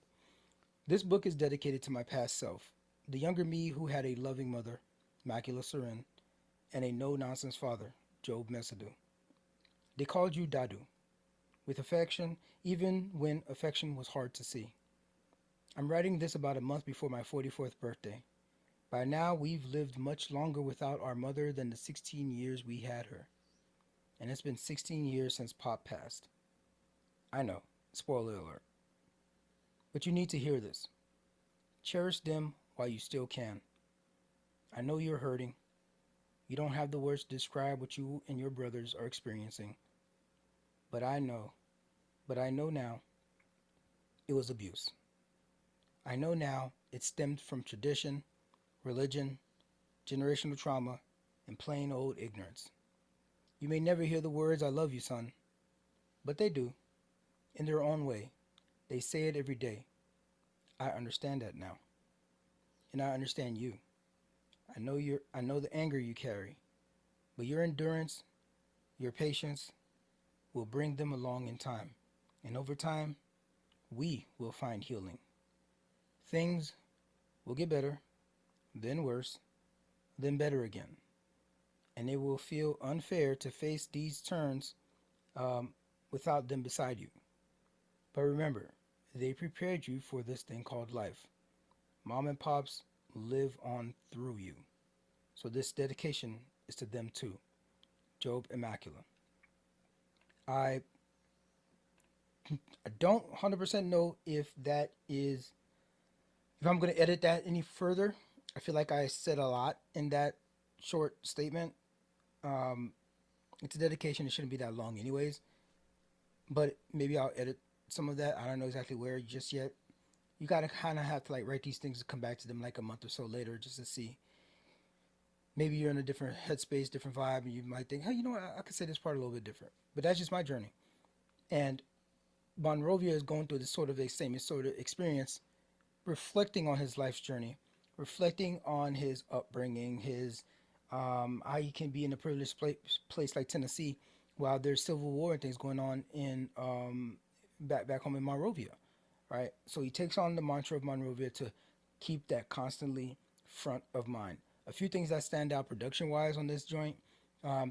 This book is dedicated to my past self, the younger me who had a loving mother, Macula Seren, and a no-nonsense father, Job Mesadu. They called you Dadu, with affection, even when affection was hard to see. I'm writing this about a month before my 44th birthday. By now, we've lived much longer without our mother than the 16 years we had her. And it's been 16 years since Pop passed. I know, spoiler alert. But you need to hear this. Cherish them while you still can. I know you're hurting. You don't have the words to describe what you and your brothers are experiencing. But I know. But I know now it was abuse. I know now it stemmed from tradition, religion, generational trauma, and plain old ignorance. You may never hear the words, I love you, son. But they do, in their own way. They say it every day. I understand that now. And I understand you. I know the anger you carry, but your endurance, your patience will bring them along in time. And over time, we will find healing. Things will get better, then worse, then better again. And it will feel unfair to face these turns without them beside you. But remember, they prepared you for this thing called life. Mom and pops live on through you. So this dedication is to them too. Job Immaculate. I I don't 100% know if that is, if I'm going to edit that any further. I feel like I said a lot in that short statement. Um, it's a dedication. It shouldn't be that long, anyways. But maybe I'll edit some of that. I don't know exactly where just yet. You gotta kind of have to like write these things and come back to them like a month or so later just to see. Maybe you're in a different headspace, different vibe, and you might think, hey, you know what? I could say this part a little bit different. But that's just my journey. And Mon Rovia is going through this sort of the same sort of experience, reflecting on his life's journey, reflecting on his upbringing, his how he can be in a privileged place like Tennessee while there's civil war and things going on in back home in Monrovia, right? So he takes on the mantra of Monrovia to keep that constantly front of mind. A few things that stand out production wise on this joint: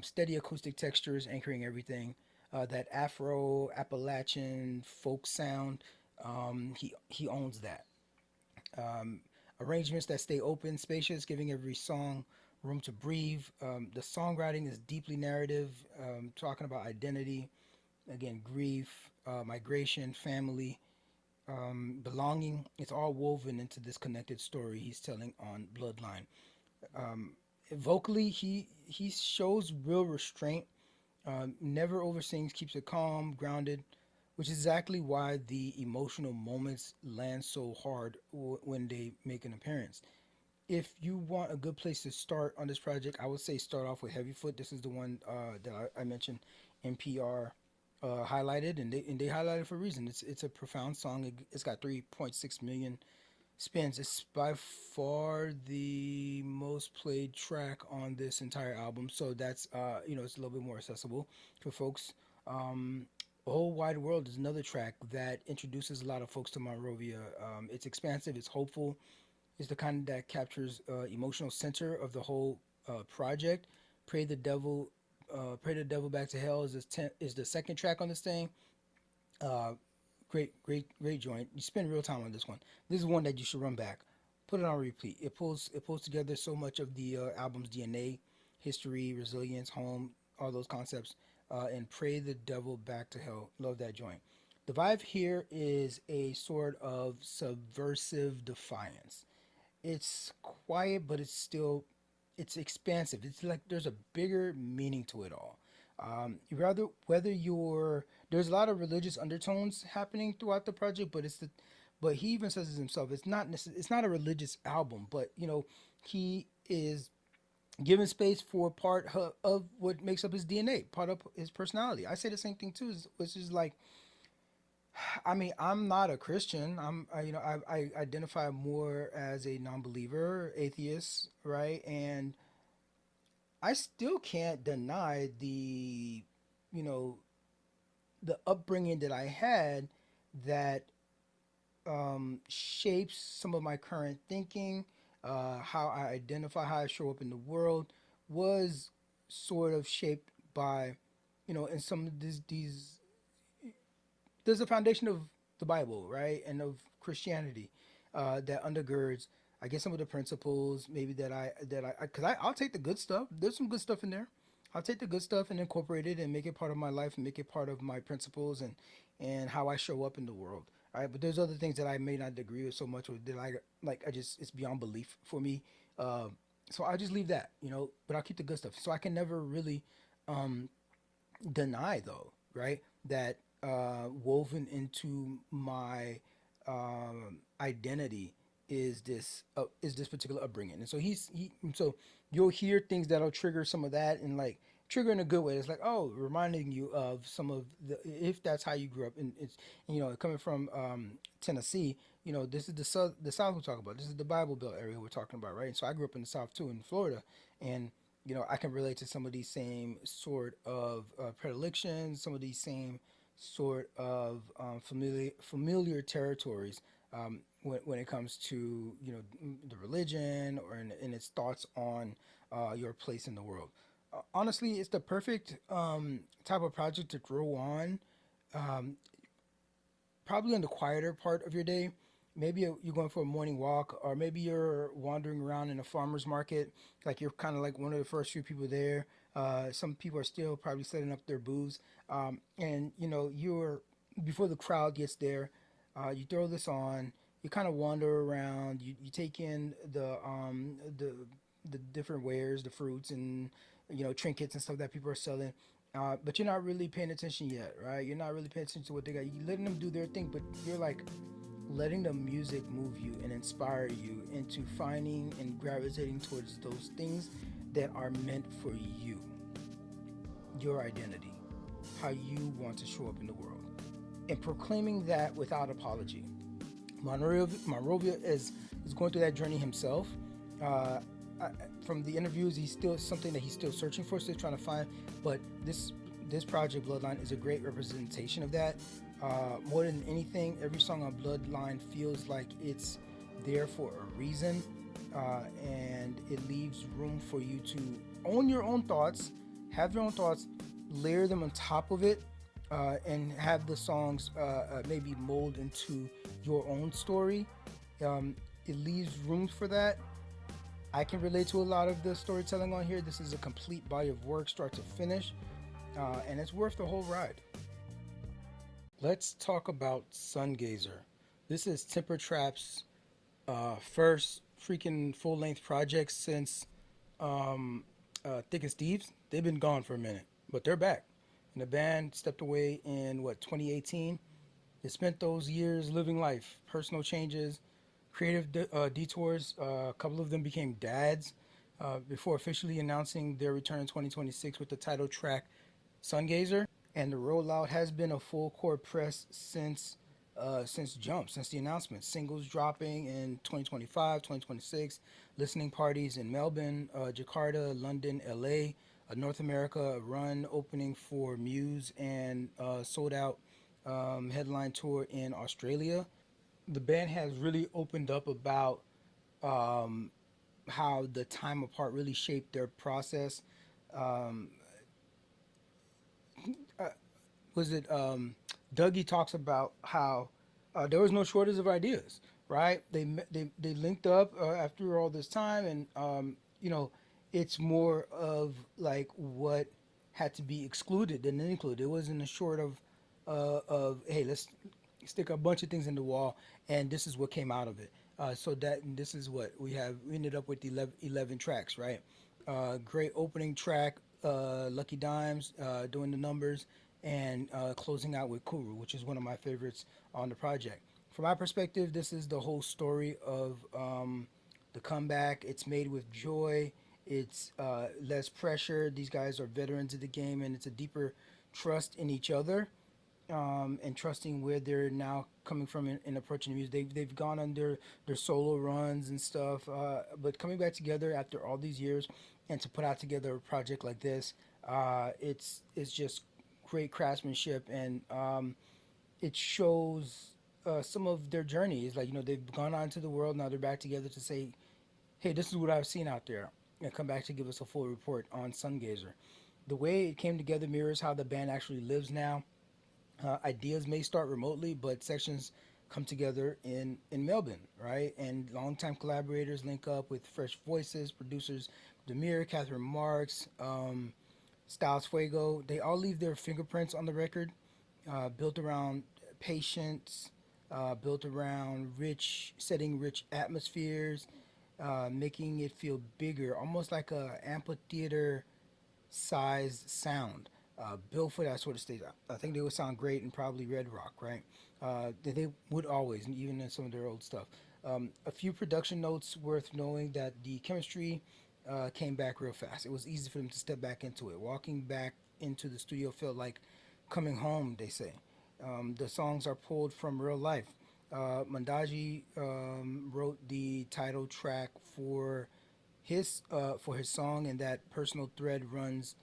steady acoustic textures anchoring everything. That Afro Appalachian folk sound, he owns that. Um, Arrangements that stay open, spacious, giving every song room to breathe. The songwriting is deeply narrative, talking about identity, again, grief, migration, family, belonging. It's all woven into this connected story he's telling on Bloodline. Um, Vocally, he shows real restraint. Never oversings, keeps it calm, grounded, which is exactly why the emotional moments land so hard when they make an appearance. If you want a good place to start on this project, I would say start off with Heavy Foot. This is the one that I mentioned NPR highlighted, and they highlighted for a reason. It's a profound song. It's got 3.6 million spins. It's by far the most played track on this entire album, so that's it's a little bit more accessible for folks. Um, Whole Wide World is another track that introduces a lot of folks to Monrovia. It's expansive, it's hopeful, it's the kind that captures emotional center of the whole project. Pray the Devil Back to Hell is the second track on this thing. Uh, great joint. You spend real time on this one. This is one that you should run back. Put it on repeat. It pulls together so much of the album's DNA, history, resilience, home, all those concepts. And Pray the Devil Back to Hell. Love that joint. The vibe here is a sort of subversive defiance. It's quiet, but it's expansive. It's like there's a bigger meaning to it all. Rather whether you're there's a lot of religious undertones happening throughout the project, but he even says it himself. It's not a religious album, but he is giving space for part of what makes up his DNA, part of his personality. I say the same thing too, which is like, I mean, I'm not a Christian. I identify more as a non-believer, atheist, right? And I still can't deny you know, the upbringing that I had that shapes some of my current thinking, how I identify, how I show up in the world, was sort of shaped by, in some of these there's a foundation of the Bible, right, and of Christianity that undergirds, I guess, some of the principles maybe because I'll take the good stuff. There's some good stuff in there. I'll take the good stuff and incorporate it and make it part of my life and make it part of my principles and how I show up in the world. All right, but there's other things that I may not agree with so much, or that I like. I just it's beyond belief for me. Uh, so I'll just leave that, But I'll keep the good stuff. So I can never really um, deny though, right? That woven into my identity is this particular upbringing, and so so you'll hear things that'll trigger some of that, and like trigger in a good way. It's like, oh, reminding you of some of the, if that's how you grew up, and it's coming from Tennessee. This is the South we're talking about. This is the Bible Belt area we're talking about, right? And so I grew up in the South too, in Florida, and I can relate to some of these same sort of predilections, some of these same sort of familiar territories when it comes to the religion or in its thoughts on your place in the world. Honestly, it's the perfect type of project to grow on. Um, probably on the quieter part of your day. Maybe you're going for a morning walk, or maybe you're wandering around in a farmer's market. Like you're kind of like one of the first few people there. Some people are still probably setting up their booths, and you're before the crowd gets there. You throw this on. You kind of wander around. You take in the different wares, the fruits and trinkets and stuff that people are selling. But you're not really paying attention yet, right? You're not really paying attention to what they got. You're letting them do their thing, but you're like letting the music move you and inspire you into finding and gravitating towards those things that are meant for you, your identity, how you want to show up in the world, and proclaiming that without apology. Mon Rovia is going through that journey himself. Uh, from the interviews, he's still something that he's still searching for, still trying to find. But this project, Bloodline, is a great representation of that. More than anything, every song on Bloodline feels like it's there for a reason, and it leaves room for you to own your own thoughts, have your own thoughts, layer them on top of it, and have the songs maybe mold into your own story. It leaves room for that. I can relate to a lot of the storytelling on here. This is a complete body of work, start to finish, and it's worth the whole ride. Let's talk about Sungazer. This is Temper Trap's first freaking full-length project since Thick as Thieves. They've been gone for a minute, but they're back. And the band stepped away in 2018. They spent those years living life, personal changes, creative detours. A couple of them became dads before officially announcing their return in 2026 with the title track Sungazer. And the rollout has been a full court press since the announcement. Singles dropping in 2025, 2026, listening parties in Melbourne, Jakarta, London, LA, North America run opening for Muse, and sold out headline tour in Australia. The band has really opened up about how the time apart really shaped their process. Um, uh, was it Dougie talks about how there was no shortage of ideas, right? They linked up after all this time, and it's more of like what had to be excluded than included. It wasn't a short of hey, let's stick a bunch of things in the wall, and this is what came out of it. So that and this is what we have. We ended up with 11 tracks, right? Great opening track, Lucky Dimes doing the numbers, and closing out with Kuru, which is one of my favorites on the project. From my perspective, this is the whole story of the comeback. It's made with joy. It's less pressure. These guys are veterans of the game, and it's a deeper trust in each other, and trusting where they're now coming from in approaching the music. They've gone on their solo runs and stuff, but coming back together after all these years and to put out together a project like this, it's just great craftsmanship, and it shows some of their journeys. Like they've gone on to the world, now they're back together to say, hey, this is what I've seen out there, and come back to give us a full report on Sungazer. The way it came together mirrors how the band actually lives now. Ideas may start remotely, but sections come together in Melbourne, right? And longtime collaborators link up with fresh voices, producers Demir, Catherine Marks, Styles Fuego. They all leave their fingerprints on the record, built around patience, built around setting rich atmospheres, making it feel bigger, almost like a amphitheater sized sound. Built for that sort of stage. I think they would sound great in probably Red Rock, right? They would always, even in some of their old stuff. A few production notes worth knowing that the chemistry came back real fast. It was easy for them to step back into it. Walking back into the studio felt like coming home, they say. The songs are pulled from real life. Mandaji wrote the title track for his song, and that personal thread runs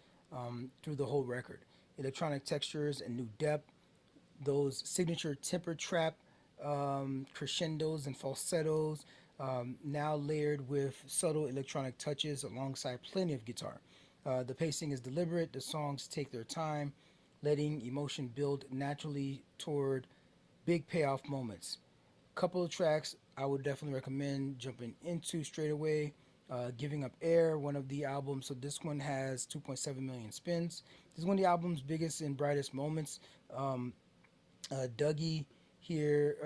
through the whole record. Electronic textures and new depth, those signature temper trap crescendos and falsettos, now layered with subtle electronic touches alongside plenty of guitar. The pacing is deliberate, the songs take their time, letting emotion build naturally toward big payoff moments. Couple of tracks I would definitely recommend jumping into straight away. Giving Up Air, one of the albums. So this one has 2.7 million spins. This is one of the album's biggest and brightest moments. Dougie here,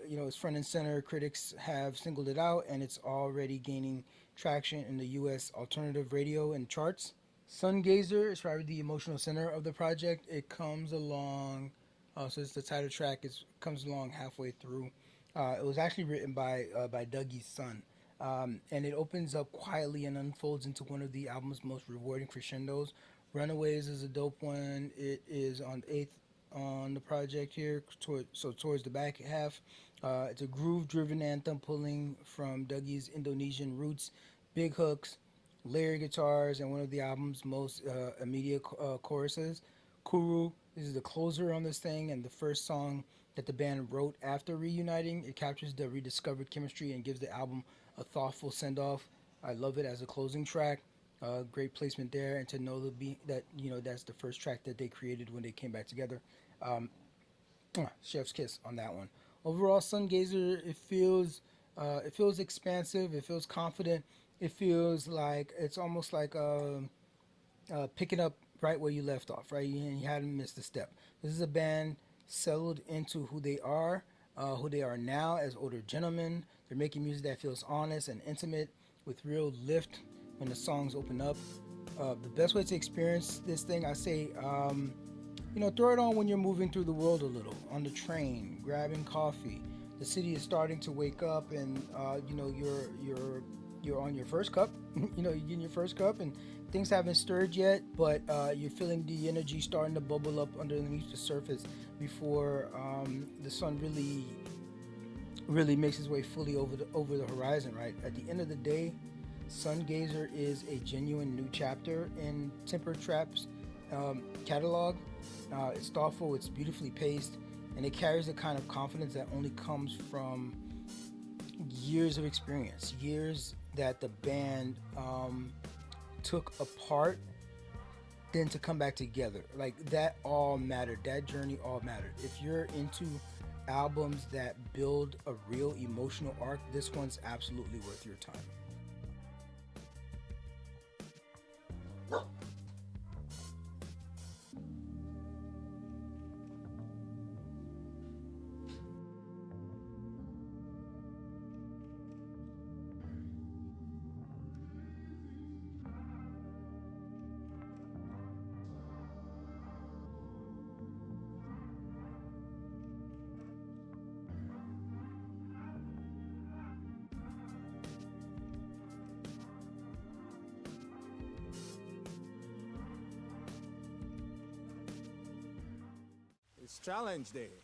is front and center. Critics have singled it out, and it's already gaining traction in the U.S. alternative radio and charts. Sungazer is probably the emotional center of the project. It comes along, so it's the title track. It comes along halfway through. It was actually written by Dougie's son, and it opens up quietly and unfolds into one of the album's most rewarding crescendos. Runaways is a dope one. It is on eighth on the project here, towards the back half. It's a groove-driven anthem pulling from Dougie's Indonesian roots, big hooks, layered guitars, and one of the album's most immediate choruses. Kuru is the closer on this thing, and the first song that the band wrote after reuniting. It captures the rediscovered chemistry and gives the album a thoughtful send-off. I love it as a closing track. Great placement there, and to know that's the first track that they created when they came back together. Chef's kiss on that one. Overall, Sungazer, it feels expansive. It feels confident. It feels like it's almost like picking up right where you left off. Right, you hadn't missed a step. This is a band settled into who they are now as older gentlemen. They're making music that feels honest and intimate with real lift when the songs open up. The best way to experience this thing, I say, throw it on when you're moving through the world a little, on the train, grabbing coffee. The city is starting to wake up, and you're on your first cup. You're getting your first cup, and things haven't stirred yet, but you're feeling the energy starting to bubble up underneath the surface before the sun really makes its way fully over the horizon. Right at the end of the day, Sungazer is a genuine new chapter in Temper Trap's catalog. It's thoughtful, it's beautifully paced, and it carries a kind of confidence that only comes from years of experience, years that the band took apart, then to come back together. Like, that all mattered. That journey all mattered. If you're into albums that build a real emotional arc, this one's absolutely worth your time. It's challenge day.